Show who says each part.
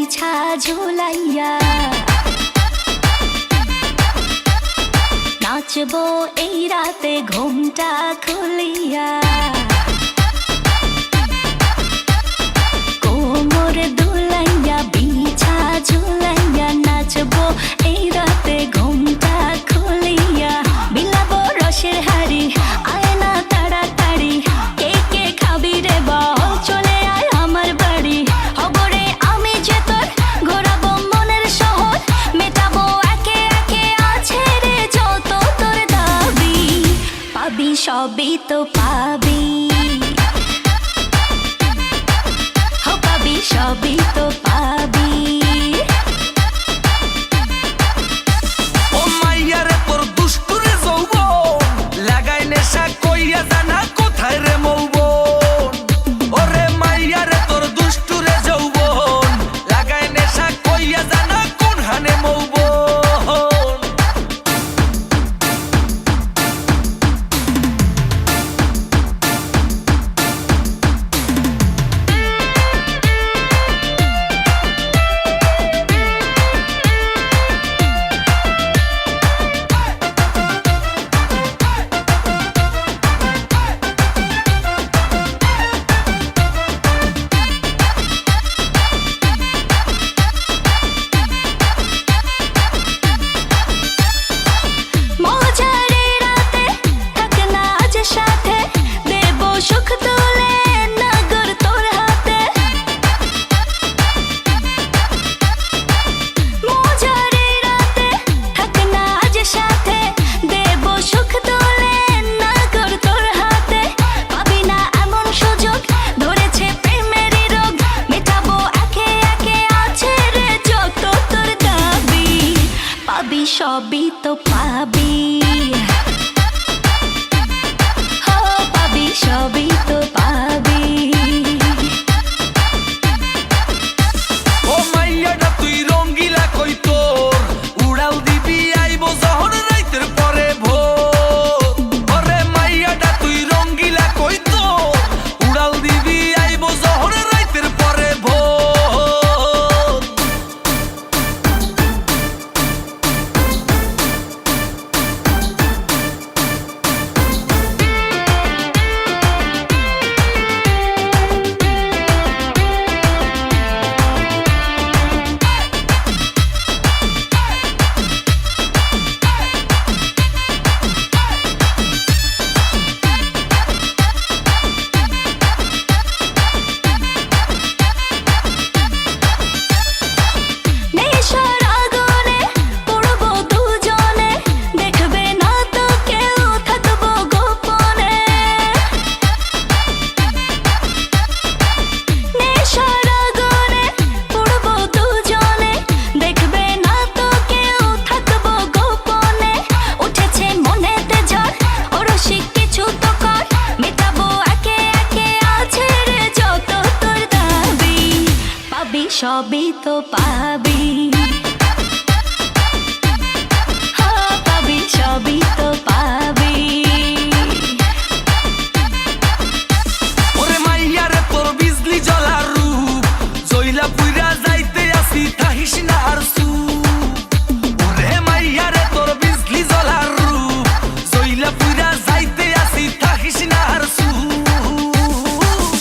Speaker 1: বিছা ঝুলাইয়া নাচবো এই রাতে ঘুমটা খুলিয়া কোমর দুলাইয়া বিছা ঝুলাইয়া নাচবো এই রাতে ঘুমটা খুলিয়া বিলাবো রসের হাড়ি আয় না তাড়াতাড়ি কে কে খাবি রে বল চলে আয় আমার বাড়ি হবরে আমি যে তোর ঘোরাবো মনের শহর মেটাবো একে একে আছে রে যত তোর দাবি পাবি সবই তো পাবি সবই তো পাবি
Speaker 2: ও মাইয়ারে তোর দুষ্টুরে যৌবন লাগাই নেশা কইয়া জানা কোথায় রে মৌবন ওরে মাইয়ারে তোর দুষ্টুরে যৌবন লাগাই নেশা কইয়া জানা কোন হানে মৌবন সবই তো পাবি হো পাবি সবই তো পাবি ও মাইয়াটা তুই রঙ্গিলা কই তোর উড়াল দিবি আইবো যখন রাইতের পরে ভোর ওরে মাইয়াটা তুই রঙ্গিলা কই তোর উড়াল দিবি আইবো যখন রাইতের পরে ভোর
Speaker 1: সবই তো পাবি হ্যাঁ পাবি সবই তো